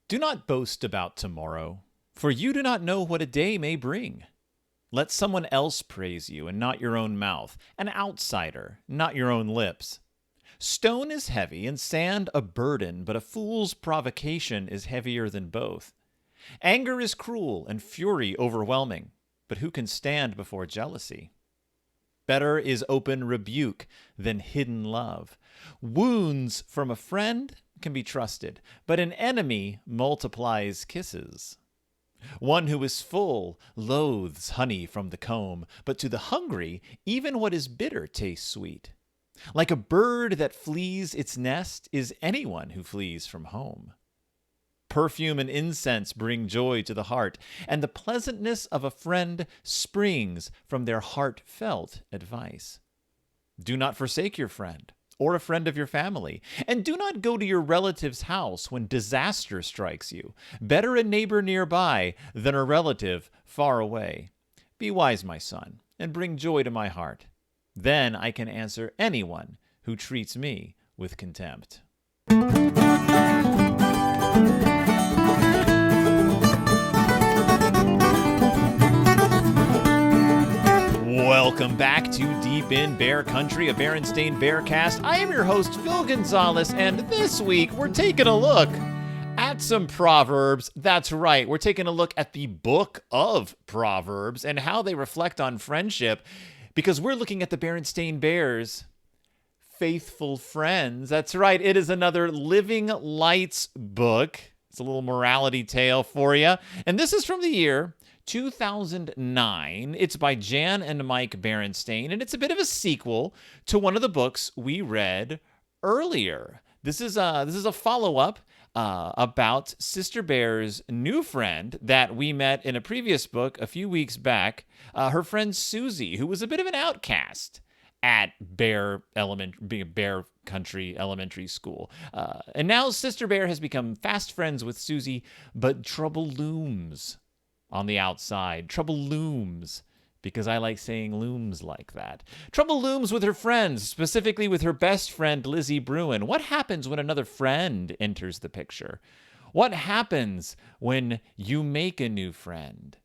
Do not boast about tomorrow, for you do not know what a day may bring. Let someone else praise you and not your own mouth, an outsider, not your own lips. Stone is heavy and sand a burden, but a fool's provocation is heavier than both. Anger is cruel and fury overwhelming, but who can stand before jealousy? Better is open rebuke than hidden love. Wounds from a friend can be trusted, but an enemy multiplies kisses. One who is full loathes honey from the comb, but to the hungry, even what is bitter tastes sweet. Like a bird that flees its nest is anyone who flees from home. Perfume and incense bring joy to the heart, and the pleasantness of a friend springs from their heartfelt advice. Do not forsake your friend or a friend of your family, and do not go to your relative's house when disaster strikes you. Better a neighbor nearby than a relative far away. Be wise, my son, and bring joy to my heart. Then I can answer anyone who treats me with contempt. Welcome back to Deep in Bear Country, a Berenstain Bearcast. I am your host, Phil Gonzalez, and this week we're taking a look at some Proverbs. That's right, we're taking a look at the book of Proverbs and how they reflect on friendship, because we're looking at the Berenstain Bears' faithful friends. That's right, it is another Living Lights book. It's a little morality tale for you, and this is from the year 2009. It's by Jan and Mike Berenstain, and it's a bit of a sequel to one of the books we read earlier. This is a follow-up about Sister Bear's new friend that we met in a previous book a few weeks back. Her friend Susie, who was a bit of an outcast at Bear Country Elementary School. And now Sister Bear has become fast friends with Susie, but trouble looms on the outside. Trouble looms, because I like saying looms like that. Trouble looms with her friends, specifically with her best friend, Lizzie Bruin. What happens when another friend enters the picture? What happens when you make a new friend?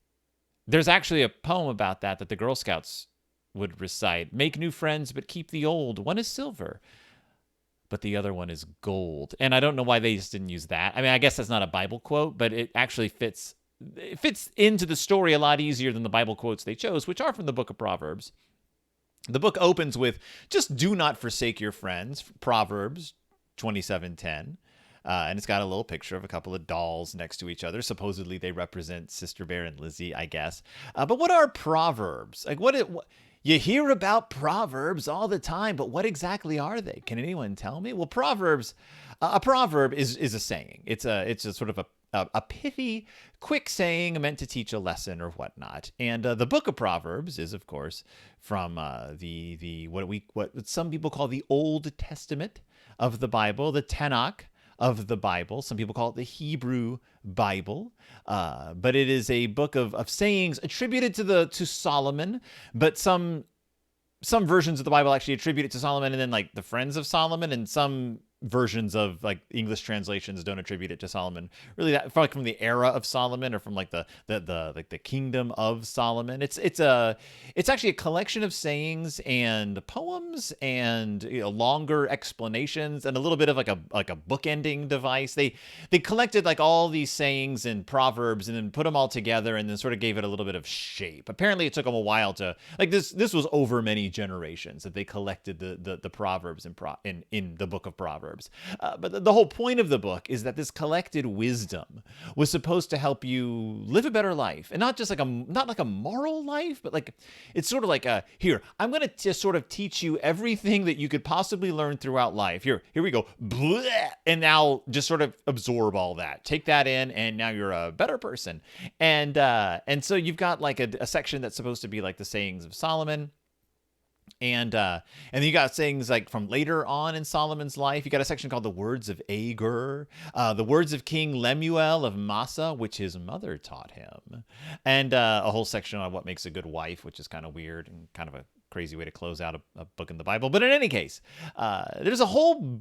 There's actually a poem about that the Girl Scouts would recite. Make new friends, but keep the old. One is silver, but the other one is gold. And I don't know why they just didn't use that. I mean, I guess that's not a Bible quote, but it actually fits into the story a lot easier than the Bible quotes they chose, which are from the book of Proverbs. The book opens with, just do not forsake your friends, Proverbs 27:10. And it's got a little picture of a couple of dolls next to each other. Supposedly they represent Sister Bear and Lizzie, I guess. But what are Proverbs? Like, what you hear about Proverbs all the time, but what exactly are they? Can anyone tell me? Well, Proverbs, a proverb is a saying. It's a sort of a pithy, quick saying meant to teach a lesson or whatnot. And the book of Proverbs is, of course, from what some people call the Old Testament of the Bible, the Tanakh of the Bible. Some people call it the Hebrew Bible, but it is a book of sayings attributed to Solomon. But some versions of the Bible actually attribute it to Solomon, and then like the friends of Solomon, and some versions of like English translations don't attribute it to Solomon. Really, that from the era of Solomon, or from like the kingdom of Solomon. It's actually a collection of sayings and poems and longer explanations and a little bit of like a bookending device. They collected like all these sayings and proverbs and then put them all together and then sort of gave it a little bit of shape. Apparently, it took them a while to like this. This was over many generations that they collected the proverbs in the book of Proverbs. But the whole point of the book is that this collected wisdom was supposed to help you live a better life, and not just not like a moral life, but like it's sort of like here, I'm going to just sort of teach you everything that you could possibly learn throughout life. Here we go, bleh, and now just sort of absorb all that, take that in, and now you're a better person. And so you've got like a section that's supposed to be like the sayings of Solomon. And then you got sayings like from later on in Solomon's life. You got a section called the words of Agur, the words of King Lemuel of Massa, which his mother taught him, and a whole section on what makes a good wife, which is kind of weird and kind of a crazy way to close out a book in the Bible. But in any case, there's a whole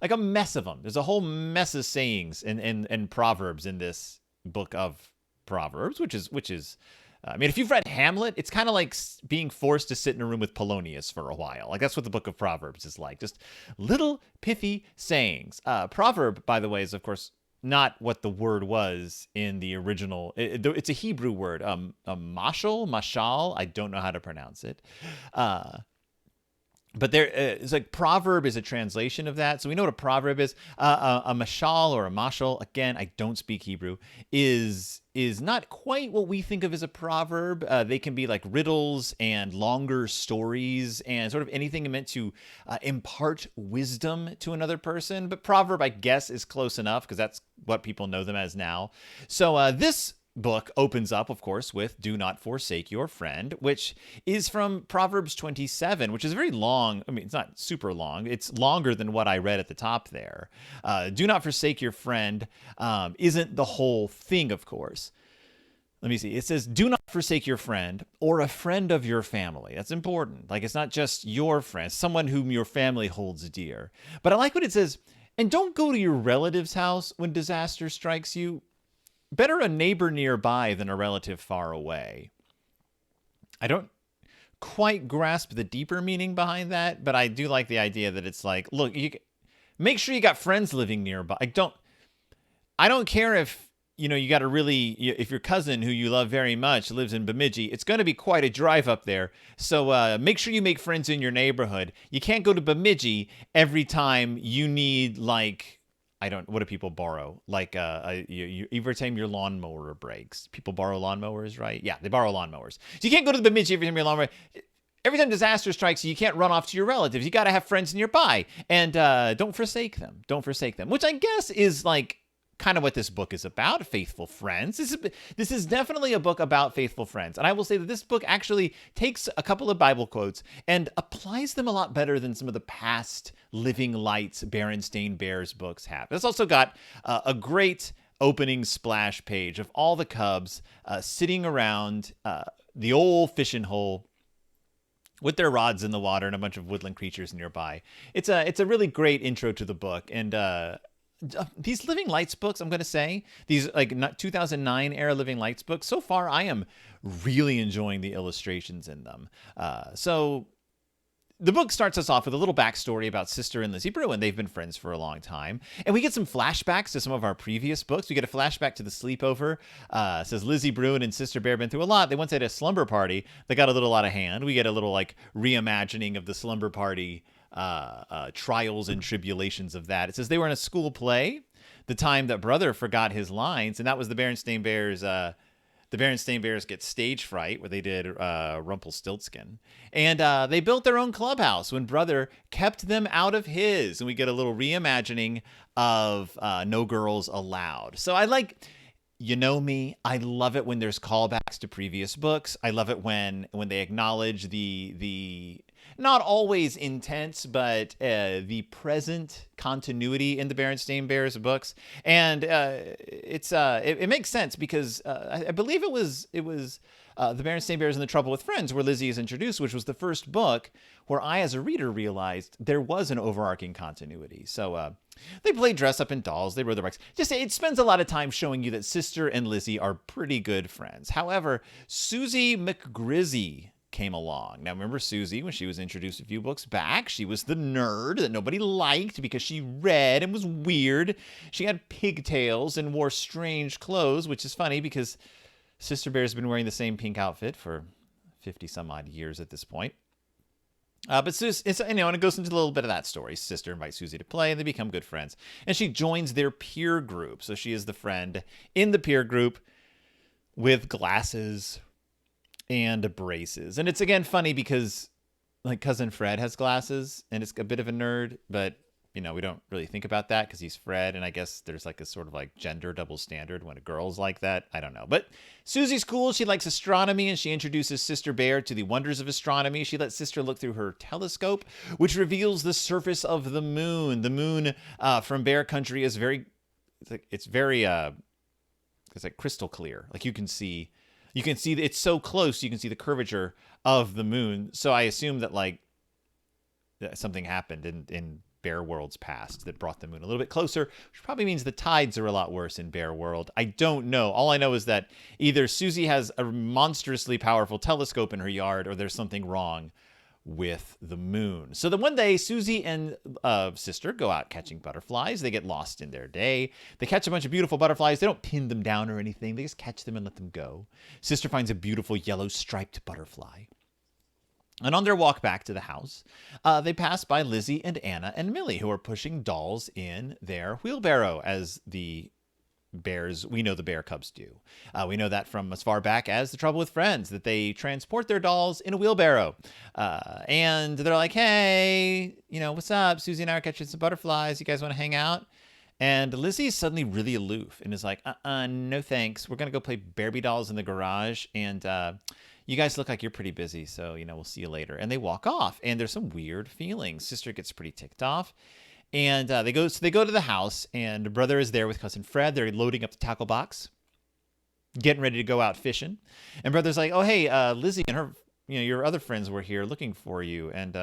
like a mess of them. There's a whole mess of sayings and proverbs in this book of Proverbs, which is. I mean, if you've read Hamlet, it's kind of like being forced to sit in a room with Polonius for a while. Like, that's what the book of Proverbs is like. Just little pithy sayings. Proverb, by the way, is, of course, not what the word was in the original. It's a Hebrew word, a mashal. I don't know how to pronounce it. But it's like proverb is a translation of that. So we know what a proverb is. A mashal or a mashal, again, I don't speak Hebrew, is not quite what we think of as a proverb. They can be like riddles and longer stories and sort of anything meant to impart wisdom to another person. But proverb, I guess, is close enough because that's what people know them as now. So this book opens up, of course, with "Do not forsake your friend," which is from Proverbs 27, which is very long. I mean, it's not super long. It's longer than what I read at the top there. Do not forsake your friend isn't the whole thing, of course. Let me see. It says, do not forsake your friend or a friend of your family. That's important. Like, it's not just your friend, someone whom your family holds dear. But I like what it says, and don't go to your relative's house when disaster strikes you. Better a neighbor nearby than a relative far away. I don't quite grasp the deeper meaning behind that, but I do like the idea that it's like, look, make sure you got friends living nearby. I don't care if, you got if your cousin who you love very much lives in Bemidji, it's going to be quite a drive up there. So make sure you make friends in your neighborhood. You can't go to Bemidji every time you need, like, what do people borrow? Like, every time your lawnmower breaks. People borrow lawnmowers, right? Yeah, they borrow lawnmowers. So you can't go to the Bemidji every time your lawnmower. Every time disaster strikes you, you can't run off to your relatives. You got to have friends nearby. And don't forsake them. Don't forsake them. Which I guess is like kind of what this book is about, faithful friends. This is definitely a book about faithful friends. And I will say that this book actually takes a couple of Bible quotes and applies them a lot better than some of the past Living Lights Berenstain Bears books have. It's also got a great opening splash page of all the cubs sitting around the old fishing hole with their rods in the water and a bunch of woodland creatures nearby. It's a really great intro to the book. And these Living Lights books, I'm going to say, these like 2009 era Living Lights books, so far I am really enjoying the illustrations in them. So the book starts us off with a little backstory about Sister and Lizzie Bruin. They've been friends for a long time. And we get some flashbacks to some of our previous books. We get a flashback to the sleepover. It says Lizzie Bruin and Sister Bear been through a lot. They once had a slumber party that got a little out of hand. We get a little like reimagining of the slumber party trials and tribulations of that. It says they were in a school play the time that brother forgot his lines, and that was the Berenstain Bears. The Berenstain Bears get stage fright, where they did Rumpelstiltskin, and they built their own clubhouse when brother kept them out of his, and we get a little reimagining of No Girls Allowed. So I like. You know me, I love it when there's callbacks to previous books. I love it when they acknowledge the not always intense, but the present continuity in the Berenstain Bears books. And it makes sense because I believe it was the Berenstain Bears and the Trouble with Friends, where Lizzie is introduced, which was the first book where I, as a reader, realized there was an overarching continuity. So they play dress up in dolls. They rode their bikes. Just it spends a lot of time showing you that Sister and Lizzie are pretty good friends. However, Susie McGrizzy came along. Now, remember Susie, when she was introduced a few books back, she was the nerd that nobody liked because she read and was weird. She had pigtails and wore strange clothes, which is funny because Sister Bear's been wearing the same pink outfit for 50 some odd years at this point. But Susie, and it goes into a little bit of that story. Sister invites Susie to play, and they become good friends. And she joins their peer group. So she is the friend in the peer group with glasses and braces. And it's, again, funny because, like, Cousin Fred has glasses, and it's a bit of a nerd, but, we don't really think about that because he's Fred, and I guess there's, like, a sort of, like, gender double standard when a girl's like that. I don't know. But Susie's cool. She likes astronomy, and she introduces Sister Bear to the wonders of astronomy. She lets Sister look through her telescope, which reveals the surface of the moon. The moon from Bear Country is it's like crystal clear. Like, you can see You can see it's so close. You can see the curvature of the moon. So I assume that like something happened in Bear World's past that brought the moon a little bit closer, which probably means the tides are a lot worse in Bear World. I don't know. All I know is that either Susie has a monstrously powerful telescope in her yard, or there's something wrong with the moon. So then one day, Susie and sister go out catching butterflies. They get lost in their day. They catch a bunch of beautiful butterflies. They don't pin them down or anything. They just catch them and let them go. Sister finds a beautiful yellow striped butterfly. And on their walk back to the house, they pass by Lizzie and Anna and Millie, who are pushing dolls in their wheelbarrow, as the bears, we know the bear cubs do. We know that from as far back as The Trouble with Friends, that they transport their dolls in a wheelbarrow. And they're like, hey, what's up? Susie and I are catching some butterflies. You guys want to hang out? And Lizzie is suddenly really aloof and is like, no thanks. We're going to go play Barbie dolls in the garage. And you guys look like you're pretty busy, so, we'll see you later. And they walk off, and there's some weird feelings. Sister gets pretty ticked off. And they go to the house, and brother is there with cousin Fred. They're loading up the tackle box, getting ready to go out fishing. And brother's like, oh, hey, Lizzie and her, your other friends were here looking for you. And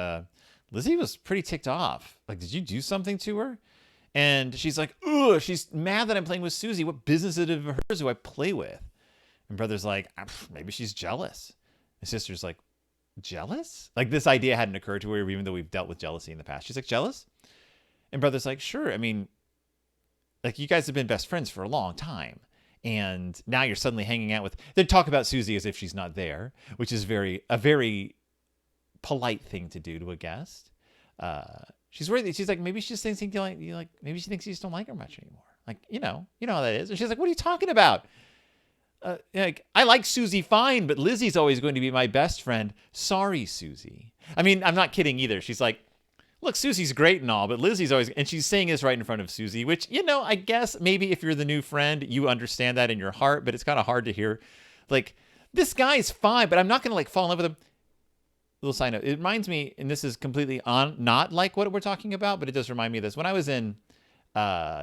Lizzie was pretty ticked off. Like, did you do something to her? And she's like, ugh, she's mad that I'm playing with Susie. What business of hers do I play with? And brother's like, maybe she's jealous. And sister's like, jealous? Like, this idea hadn't occurred to her, even though we've dealt with jealousy in the past. She's like, jealous? And brother's like, sure. I mean, like, you guys have been best friends for a long time. And now you're suddenly hanging out with... They talk about Susie as if she's not there, which is a very polite thing to do to a guest. She's worried. She's like, maybe she just thinks you like, maybe she thinks you just don't like her much anymore. Like, you know how that is. And she's like, what are you talking about? Like, I like Susie fine, but Lizzie's always going to be my best friend. Sorry, Susie. I mean, I'm not kidding either. She's like, look, Susie's great and all, but Lizzie's always... And she's saying this right in front of Susie, which, I guess maybe if you're the new friend, you understand that in your heart, but it's kind of hard to hear. Like, this guy's fine, but I'm not going to, like, fall in love with him. Little side note. It reminds me, and this is completely not like what we're talking about, but it does remind me of this. When I was in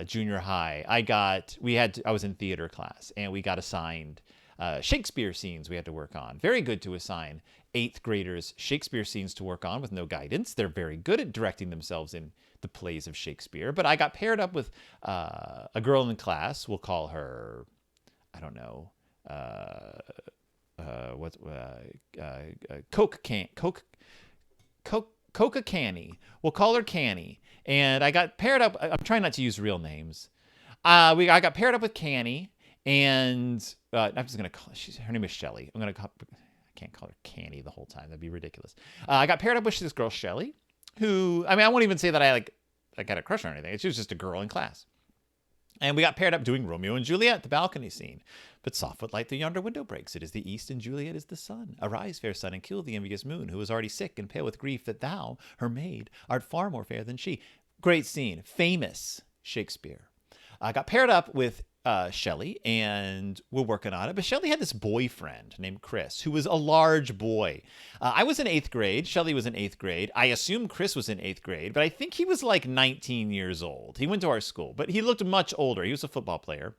junior high, I was in theater class, and we got assigned Shakespeare scenes we had to work on. Very good to assign 8th graders Shakespeare scenes to work on with no guidance. They're very good at directing themselves in the plays of Shakespeare. But I got paired up with a girl in the class. We'll call her, I don't know, Coca Canny. We'll call her Canny. And I got paired up. I'm trying not to use real names. I got paired up with Canny, and I'm just gonna call her name is Shelly. I can't call her Canny the whole time. That'd be ridiculous. I got paired up with this girl Shelly, who, I mean, I won't even say that I got a crush on her or anything. She was just a girl in class. And we got paired up doing Romeo and Juliet, the balcony scene. But softfoot light the yonder window breaks. It is the east, and Juliet is the sun. Arise, fair sun, and kill the envious moon, who is already sick and pale with grief that thou, her maid, art far more fair than she. Great scene. Famous Shakespeare. I got paired up with Shelley, and we're working on it. But Shelley had this boyfriend named Chris, who was a large boy. I was in 8th grade. Shelley was in 8th grade. I assume Chris was in 8th grade, but I think he was like 19 years old. He went to our school, but he looked much older. He was a football player.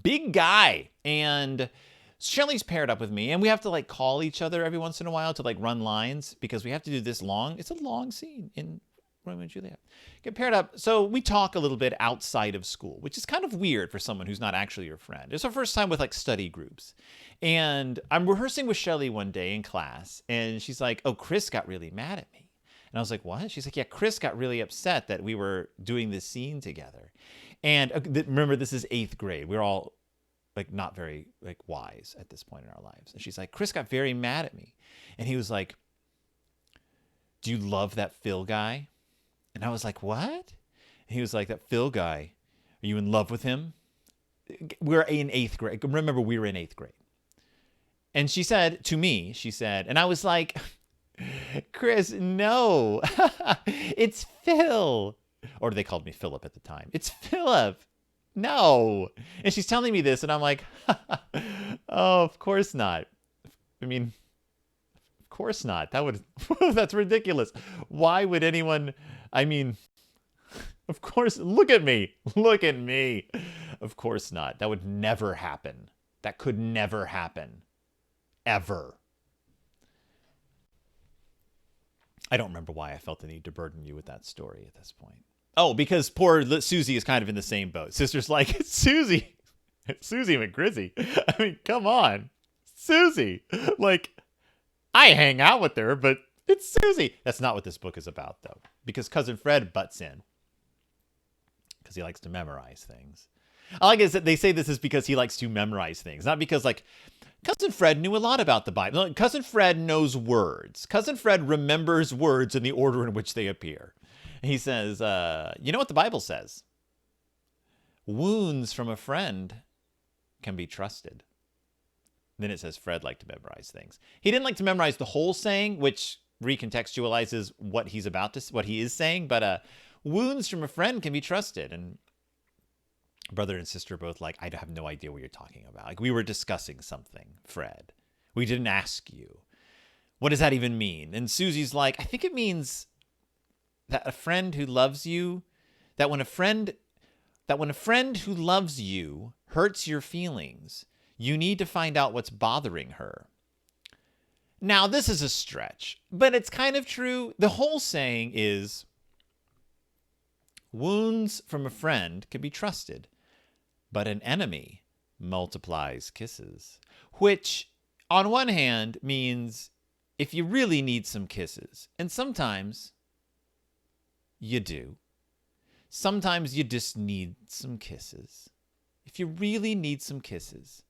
Big guy. And Shelley's paired up with me, and we have to like call each other every once in a while to like run lines, because we have to do this long. It's a long scene in Romeo and Juliet. Get paired up. So we talk a little bit outside of school, which is kind of weird for someone who's not actually your friend. It's our first time with like study groups. And I'm rehearsing with Shelley one day in class, and she's like, oh, Chris got really mad at me. And I was like, what? She's like, yeah, Chris got really upset that we were doing this scene together. And remember, this is 8th grade. We're all like not very like wise at this point in our lives. And she's like, Chris got very mad at me. And he was like, do you love that Phil guy? And I was like, what? And he was like, that Phil guy, are you in love with him? We're in 8th grade. Remember, we were in 8th grade. And she said to me, and I was like, Chris, no, it's Phil. Or they called me Philip at the time. It's Philip. No. And she's telling me this, and I'm like, oh, of course not. I mean, of course not. That's ridiculous. Why would anyone, I mean, of course, look at me. Of course not. That would never happen. That could never happen. ever. I don't remember why I felt the need to burden you with that story at this point. Oh, because poor Susie is kind of in the same boat. Sister's like, Susie McGrizzy. I mean, come on. Susie. Like, I hang out with her, but it's Susie. That's not what this book is about, though. Because Cousin Fred butts in. Because he likes to memorize things. I like it that they say this is because he likes to memorize things. Not because, like, Cousin Fred knew a lot about the Bible. Cousin Fred knows words. Cousin Fred remembers words in the order in which they appear. He says, you know what the Bible says? Wounds from a friend can be trusted. Then it says Fred liked to memorize things. He didn't like to memorize the whole saying, which recontextualizes what he is saying. But wounds from a friend can be trusted. And brother and sister are both like, I have no idea what you're talking about. Like, we were discussing something, Fred. We didn't ask you. What does that even mean? And Susie's like, I think it means that a friend who loves you, that when a friend who loves you hurts your feelings, you need to find out what's bothering her. Now, this is a stretch, but it's kind of true. The whole saying is, wounds from a friend can be trusted, but an enemy multiplies kisses. Which, on one hand, means if you really need some kisses, and sometimes you do. Sometimes you just need some kisses. If you really need some kisses,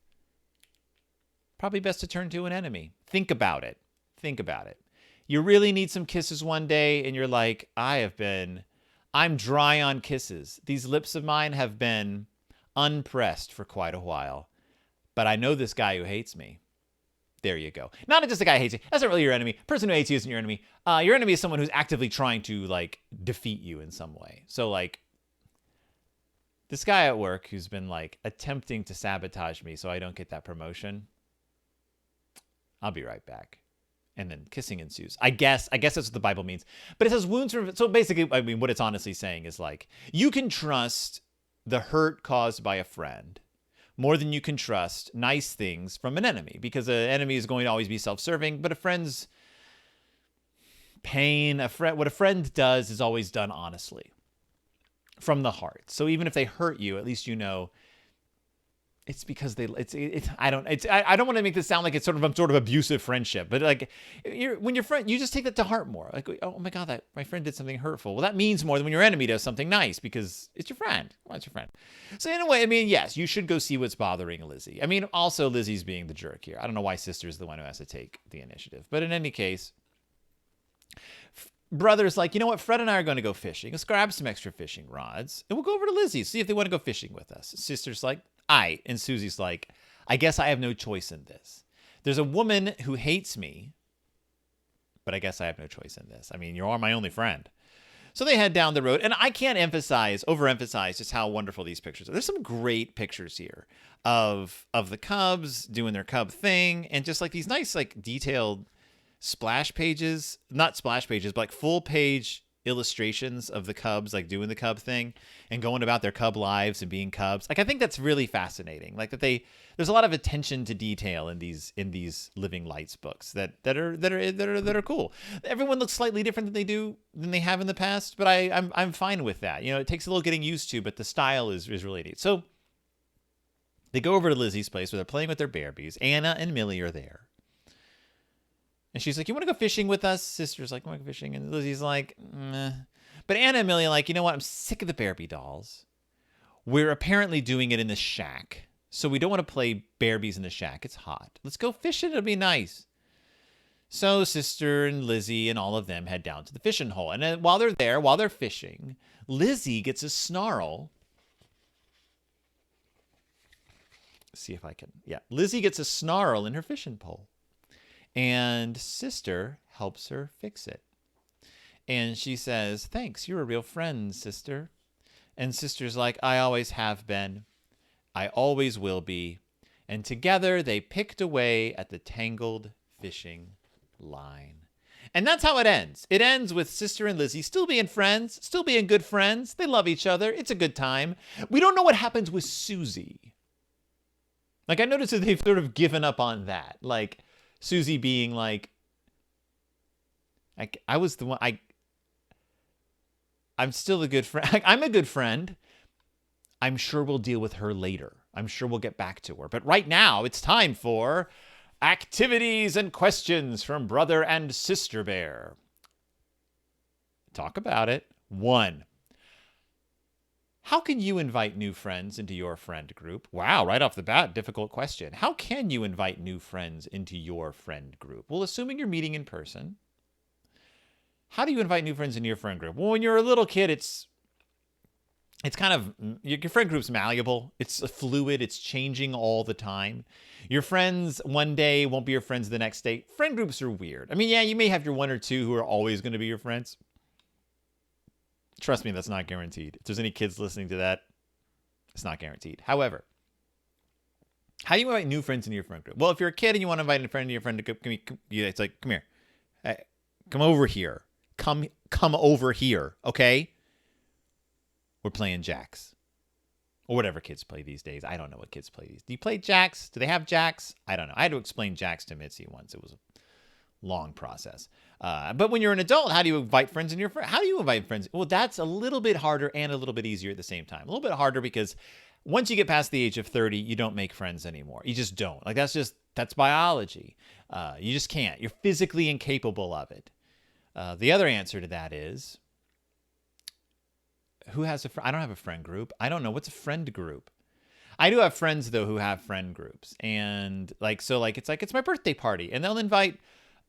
probably best to turn to an enemy. Think about it. Think about it. You really need some kisses one day, and you're like, I'm dry on kisses. These lips of mine have been unpressed for quite a while, but I know this guy who hates me. There you go. Not just a guy who hates you. That's not really your enemy. A person who hates you isn't your enemy. Your enemy is someone who's actively trying to, like, defeat you in some way. So, like, this guy at work who's been, like, attempting to sabotage me so I don't get that promotion, I'll be right back. And then kissing ensues. I guess that's what the Bible means. But it says wounds from... So basically, I mean, what it's honestly saying is, like, you can trust the hurt caused by a friend more than you can trust nice things from an enemy, because an enemy is going to always be self-serving, but a friend's pain, what a friend does is always done honestly from the heart. So even if they hurt you, at least you know it's because I don't want to make this sound like it's sort of some sort of abusive friendship, but like when your friend, you just take that to heart more. Like, oh my God, my friend did something hurtful. Well, that means more than when your enemy does something nice, because it's your friend. Well, it's your friend. So in a way, I mean, yes, you should go see what's bothering Lizzie. I mean, also Lizzie's being the jerk here. I don't know why sister's the one who has to take the initiative, but in any case, brother's like, you know what? Fred and I are going to go fishing. Let's grab some extra fishing rods and we'll go over to Lizzie's, see if they want to go fishing with us. Sister's like, aye. And Susie's like, I guess I have no choice in this. There's a woman who hates me, but I guess I have no choice in this. I mean, you are my only friend. So they head down the road, and I can't overemphasize just how wonderful these pictures are. There's some great pictures here of the Cubs doing their Cub thing, and just like these nice, like, detailed splash pages, not splash pages, but like full page illustrations of the Cubs, like doing the Cub thing and going about their Cub lives and being Cubs. Like, I think that's really fascinating. Like that there's a lot of attention to detail in these Living Lights books that are cool. Everyone looks slightly different than they have in the past, but I'm fine with that. You know, it takes a little getting used to, but the style is really neat. So they go over to Lizzie's place where they're playing with their bearbies. Anna and Millie are there. And she's like, you want to go fishing with us? Sister's like, I want to go fishing. And Lizzie's like, meh. But Anna and Millie are like, you know what? I'm sick of the Bearby dolls. We're apparently doing it in the shack. So we don't want to play Bearbies in the shack. It's hot. Let's go fishing. It'll be nice. So sister and Lizzie and all of them head down to the fishing hole. And then while they're fishing, Lizzie gets a snarl. Let's see if I can. Yeah. Lizzie gets a snarl in her fishing pole. And sister helps her fix it. And she says, thanks, you're a real friend, sister. And sister's like, I always have been. I always will be. And together they picked away at the tangled fishing line. And that's how it ends. It ends with sister and Lizzie still being friends, still being good friends. They love each other. It's a good time. We don't know what happens with Susie. Like, I noticed that they've sort of given up on that. Like, Susie being like, I was the one, I'm still a good friend. I'm a good friend. I'm sure we'll deal with her later. I'm sure we'll get back to her. But right now, it's time for activities and questions from Brother and Sister Bear. Talk about it. 1. How can you invite new friends into your friend group? Wow, right off the bat, difficult question. How can you invite new friends into your friend group? Well, assuming you're meeting in person, how do you invite new friends into your friend group? Well, when you're a little kid, it's kind of, your friend group's malleable. It's fluid. It's changing all the time. Your friends one day won't be your friends the next day. Friend groups are weird. I mean, yeah, you may have your 1 or 2 who are always going to be your friends. Trust me, that's not guaranteed. If there's any kids listening to that, it's not guaranteed. However, how do you invite new friends into your friend group? Well, if you're a kid and you want to invite a friend into your friend group, it's like, come here. Hey, come over here. Come over here, okay? We're playing jacks. Or whatever kids play these days. I don't know what kids play these. Do you play jacks? Do they have jacks? I don't know. I had to explain jacks to Mitzi once. It was a long process. But when you're an adult, how do you invite friends in your friend? How do you invite friends? Well, that's a little bit harder and a little bit easier at the same time. A little bit harder because once you get past the age of 30, you don't make friends anymore. You just don't. Like that's biology. You just can't. You're physically incapable of it. The other answer to that is, who has a friend? I don't have a friend group. I don't know. What's a friend group? I do have friends, though, who have friend groups. And it's my birthday party. And they'll invite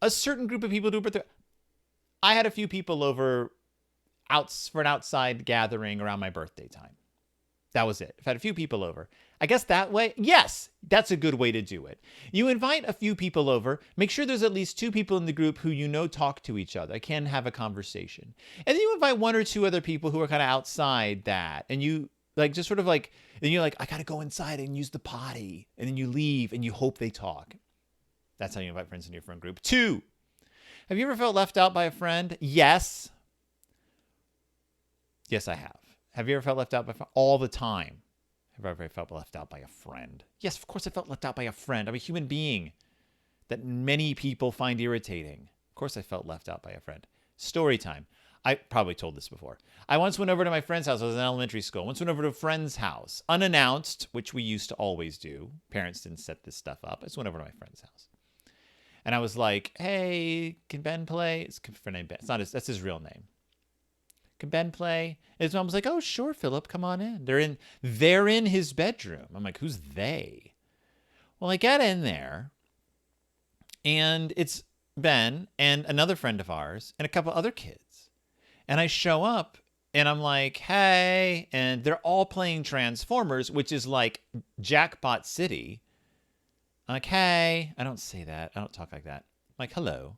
a certain group of people to a birthday. I had a few people over for an outside gathering around my birthday time. That was it. I've had a few people over. I guess that way, yes, that's a good way to do it. You invite a few people over. Make sure there's at least 2 people in the group who talk to each other, can have a conversation. And then you invite 1 or 2 other people who are kind of outside that. And you then you're like, I got to go inside and use the potty. And then you leave and you hope they talk. That's how you invite friends into your friend group. 2, have you ever felt left out by a friend? Yes. Yes, I have. Have you ever felt left out by a friend? All the time. Have I ever felt left out by a friend? Yes, of course I felt left out by a friend. I'm a human being that many people find irritating. Of course I felt left out by a friend. Story time. I probably told this before. I once went over to my friend's house. I was in elementary school. Once went over to a friend's house, unannounced, which we used to always do. Parents didn't set this stuff up. I just went over to my friend's house. And I was like, hey, can Ben play? It's a friend named Ben. That's his real name. Can Ben play? And his mom was like, oh, sure, Philip, come on in. They're in his bedroom. I'm like, who's they? Well, I get in there, and it's Ben and another friend of ours and a couple other kids. And I show up, and I'm like, hey, and they're all playing Transformers, which is like Jackpot City. I'm like, hey. I don't say that. I don't talk like that. I'm like, hello.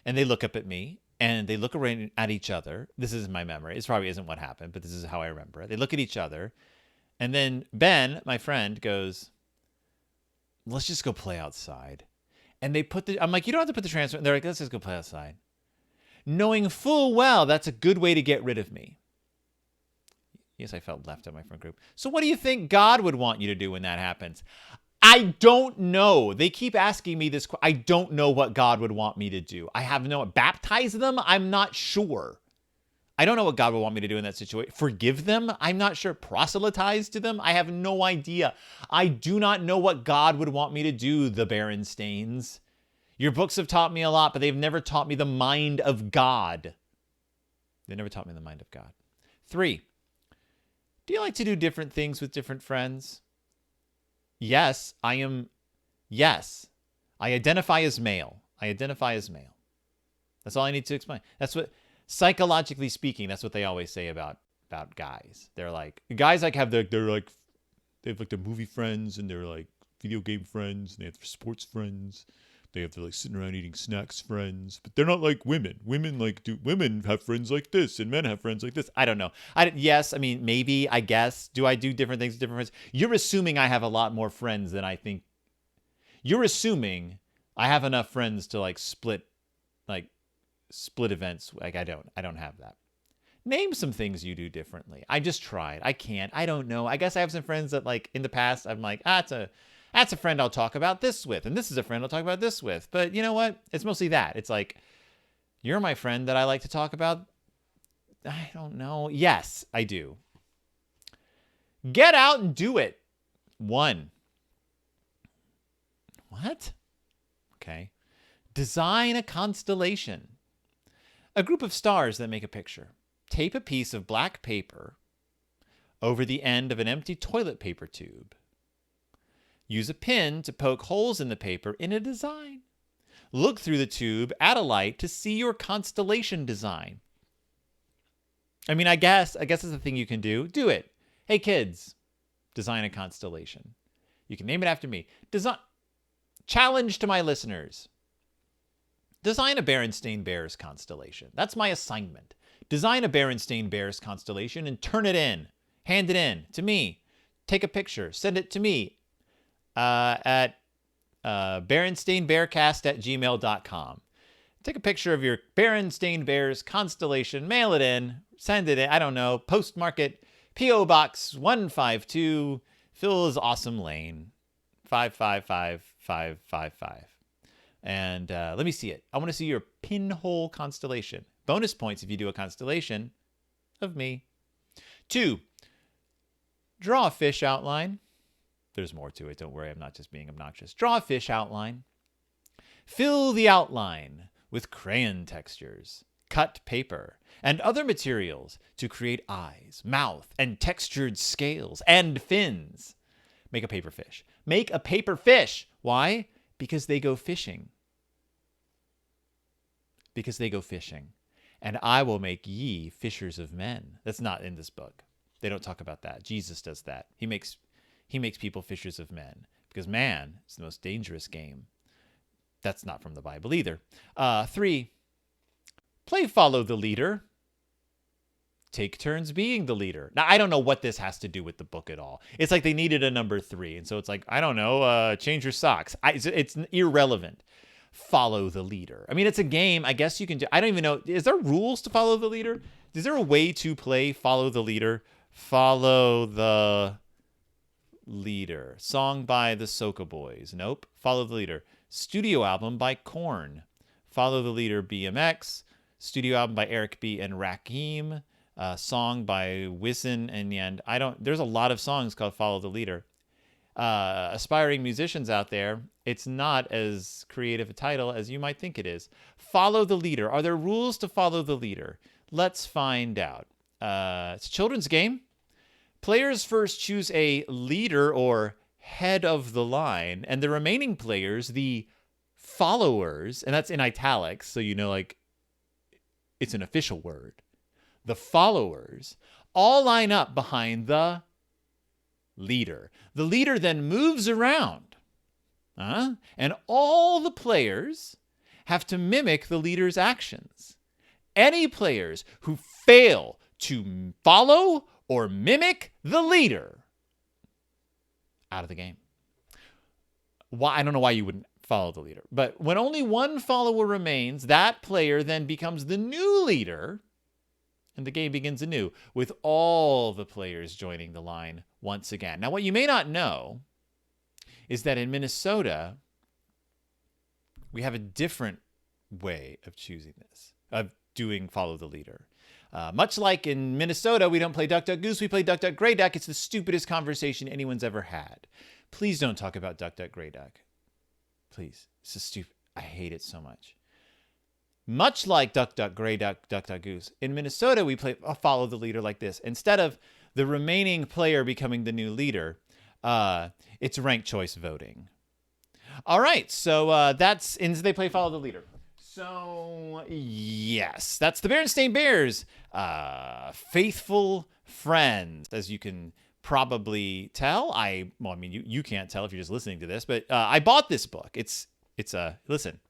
And they look up at me. And they look around at each other. This is my memory. This probably isn't what happened, but this is how I remember it. They look at each other. And then Ben, my friend, goes, let's just go play outside. And I'm like, you don't have to put the transfer. They're like, let's just go play outside. Knowing full well that's a good way to get rid of me. Yes, I felt left out of my friend group. So what do you think God would want you to do when that happens? I don't know. They keep asking me this. I don't know what God would want me to do. I have no, baptize them? I'm not sure. I don't know what God would want me to do in that situation. Forgive them? I'm not sure. Proselytize to them? I have no idea. I do not know what God would want me to do, the Berenstains. Your books have taught me a lot, but they've never taught me the mind of God. They never taught me the mind of God. 3, do you like to do different things with different friends? Yes, I am. Yes, I identify as male. That's all I need to explain. That's what, psychologically speaking, that's what they always say about guys. They're like, guys they have like their movie friends, and they're like video game friends, and they have their sports friends. They have their like sitting around eating snacks friends, but they're not like women. Women have friends like this, and men have friends like this. I don't know. Yes, I mean, maybe, I guess. Do I do different things with different friends? You're assuming I have a lot more friends than I think. You're assuming I have enough friends to split events. Like I don't have that. Name some things you do differently. I just tried. I can't. I don't know. I guess I have some friends that in the past I'm like, That's a friend I'll talk about this with. And this is a friend I'll talk about this with. But you know what? It's mostly that. It's like, you're my friend that I like to talk about. I don't know. Yes, I do. Get out and do it. 1. What? Okay. Design a constellation. A group of stars that make a picture. Tape a piece of black paper over the end of an empty toilet paper tube. Use a pin to poke holes in the paper in a design. Look through the tube at a light to see your constellation design. I mean, I guess it's a thing you can do. Do it. Hey, kids, design a constellation. You can name it after me. Challenge to my listeners. Design a Berenstain Bears constellation. That's my assignment. Design a Berenstain Bears constellation and turn it in. Hand it in to me. Take a picture. Send it to me at berenstainbearcast@gmail.com. Take a picture of your Berenstain Bears constellation. Mail it in. Send it in. I don't know. Postmark it. P.O. Box 152, Phil's Awesome Lane, 555555. And let me see it. I want to see your pinhole constellation. Bonus points if you do a constellation of me. 2, draw a fish outline. There's more to it. Don't worry. I'm not just being obnoxious. Draw a fish outline. Fill the outline with crayon textures, cut paper, and other materials to create eyes, mouth, and textured scales and fins. Make a paper fish. Make a paper fish. Why? Because they go fishing. Because they go fishing. And I will make ye fishers of men. That's not in this book. They don't talk about that. Jesus does that. He makes people fishers of men. Because man is the most dangerous game. That's not from the Bible either. 3, play follow the leader. Take turns being the leader. Now, I don't know what this has to do with the book at all. It's like they needed a number 3. And so it's like, I don't know, change your socks. It's irrelevant. Follow the leader. I mean, it's a game. I guess you can do. I don't even know. Is there rules to follow the leader? Is there a way to play follow the leader? Follow the leader. Song by the Soca Boys. Nope. Follow the leader. Studio album by Korn. Follow the leader, BMX. Studio album by Eric B. and Rakim. Song by Wisin and Yand. There's a lot of songs called Follow the Leader. Aspiring musicians out there, it's not as creative a title as you might think it is. Follow the leader. Are there rules to follow the leader? Let's find out. It's a children's game. Players first choose a leader or head of the line, and the remaining players, the followers, and that's in italics, so you know, like, it's an official word. The followers all line up behind the leader. The leader then moves around, and all the players have to mimic the leader's actions. Any players who fail to follow or mimic the leader, out of the game. Why? I don't know why you wouldn't follow the leader. But when only one follower remains, that player then becomes the new leader, and the game begins anew, with all the players joining the line once again. Now, what you may not know is that in Minnesota, we have a different way of choosing this, of doing follow the leader. Much like in Minnesota, we don't play Duck, Duck, Goose, we play Duck, Duck, Grey Duck. It's the stupidest conversation anyone's ever had. Please don't talk about Duck, Duck, Grey Duck. Please. This is stupid. I hate it so much. Much like Duck, Duck, Grey Duck, Duck, Duck, Goose, in Minnesota, we play follow the leader like this. Instead of the remaining player becoming the new leader, it's ranked choice voting. All right, so they play follow the leader. So, yes, that's the Berenstain Bears, faithful friends, as you can probably tell. You can't tell if you're just listening to this, but I bought this book. Listen.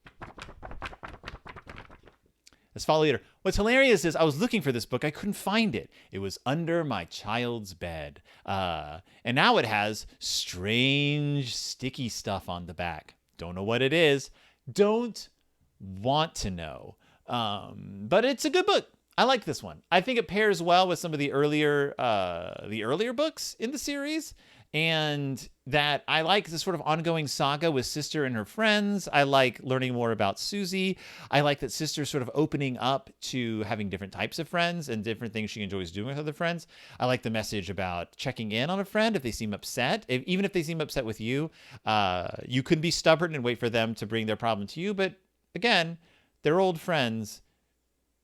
Let's follow leader. What's hilarious is I was looking for this book. I couldn't find it. It was under my child's bed. And now it has strange sticky stuff on the back. Don't know what it is. Don't want to know. But it's a good book. I like this one. I think it pairs well with some of the earlier books in the series. and that I like this sort of ongoing saga with Sister and her friends. I like learning more about Susie. I like that Sister's sort of opening up to having different types of friends and different things she enjoys doing with other friends. I like the message about checking in on a friend if they seem upset. Even if they seem upset with you, you could be stubborn and wait for them to bring their problem to you. But again, they're old friends.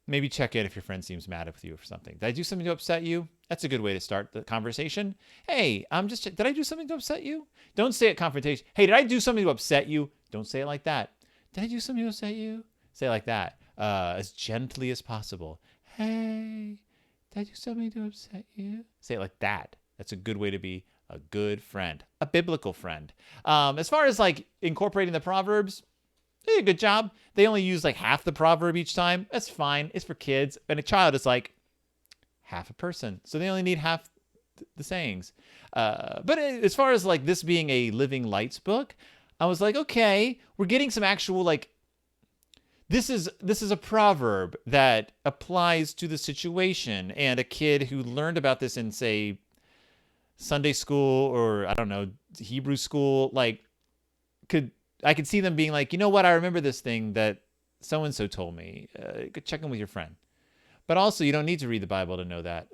Maybe check in if your friend seems mad with you for something. Did I do something to upset you? That's a good way to start the conversation. Hey, did I do something to upset you? Don't say it confrontation. Hey, did I do something to upset you? Don't say it like that. Did I do something to upset you? Say it like that, as gently as possible. Hey, did I do something to upset you? Say it like that. That's a good way to be a good friend, a biblical friend. As far as like incorporating the Proverbs, they did a good job. They only use like half the proverb each time. That's fine. It's for kids. And a child is like half a person. So they only need half the sayings. But as far as like this being a Living Lights book, I was like, okay, we're getting some actual like, this is a proverb that applies to the situation. And a kid who learned about this in, say, Sunday school or, I don't know, Hebrew school, like I could see them being like, you know what? I remember this thing that so-and-so told me. Go check in with your friend. But also, you don't need to read the Bible to know that.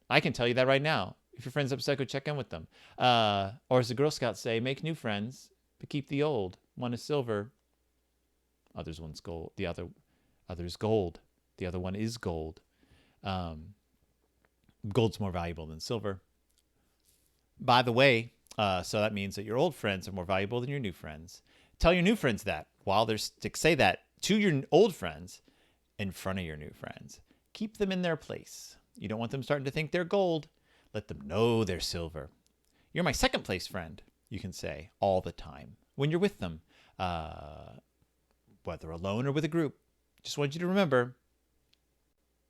I can tell you that right now. If your friend's upset, go check in with them. Or as the Girl Scouts say, make new friends, but keep the old. One is silver. One's gold. The other's gold. The other one is gold. Gold's more valuable than silver. By the way, so that means that your old friends are more valuable than your new friends. Tell your new friends that say that to your old friends in front of your new friends. Keep them in their place. You don't want them starting to think they're gold. Let them know they're silver. You're my second place friend, you can say all the time when you're with them, whether alone or with a group. Just want you to remember,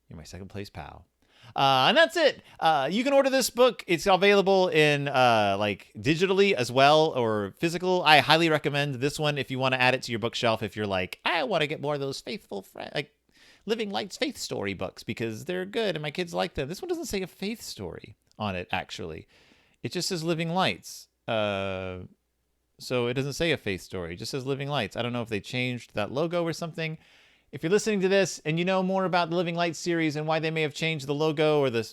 you're my second place pal. And that's it. You can order this book. It's available in like digitally as well or physical. I highly recommend this one if you want to add it to your bookshelf. If you're like, I want to get more of those faithful friends, like Living Lights faith story books because they're good and my kids like them. This one doesn't say a faith story on it, actually. It just says Living Lights. So it doesn't say a faith story. It just says Living Lights. I don't know if they changed that logo or something. If you're listening to this and you know more about the Living Lights series and why they may have changed the logo or the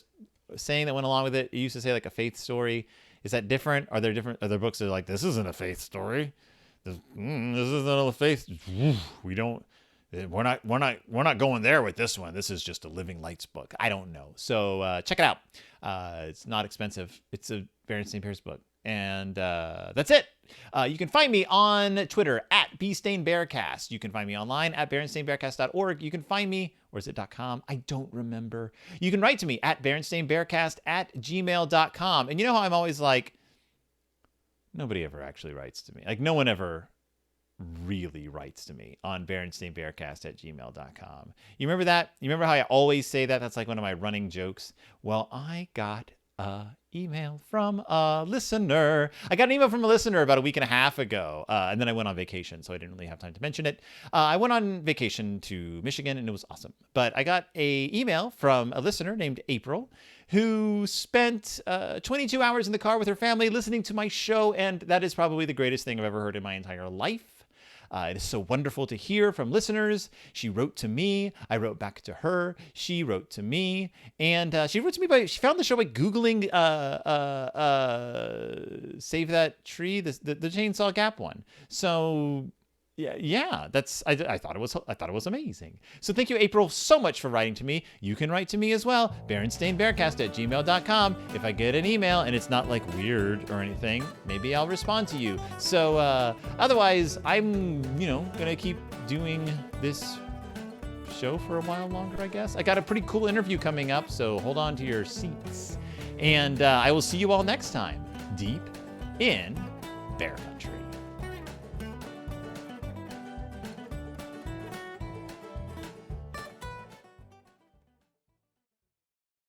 saying that went along with it, it used to say like a faith story. Is that different? Are there books that are like, this isn't a faith story? This isn't a faith. We're not going there with this one. This is just a Living Lights book. I don't know. So check it out. It's not expensive. It's a Berenstain Bears book. And that's it. You can find me on Twitter at BStainBearcast. You can find me online at BerenstainBearcast.org. You can find me, or is it .com? I don't remember. You can write to me at BerenstainBearcast@gmail.com. And you know how I'm always like, nobody ever actually writes to me. Like no one ever really writes to me on BerenstainBearcast@gmail.com. You remember that? You remember how I always say that? That's like one of my running jokes. Well, I got email from a listener. I got an email from a listener about a week and a half ago, and then I went on vacation, so I didn't really have time to mention it. I went on vacation to Michigan, and it was awesome. But I got a email from a listener named April, who spent 22 hours in the car with her family listening to my show, and that is probably the greatest thing I've ever heard in my entire life. It is so wonderful to hear from listeners. She wrote to me. I wrote back to her. She wrote to me. And she wrote to me she found the show by Googling Save That Tree, the Chainsaw Gap one. So yeah, I thought it was amazing. So thank you, April, so much for writing to me. You can write to me as well, BerenstainBearcast@gmail.com. If I get an email and it's not like weird or anything, maybe I'll respond to you. So otherwise, I'm gonna keep doing this show for a while longer, I guess. I got a pretty cool interview coming up, so hold on to your seats. And I will see you all next time, deep in Bear Country.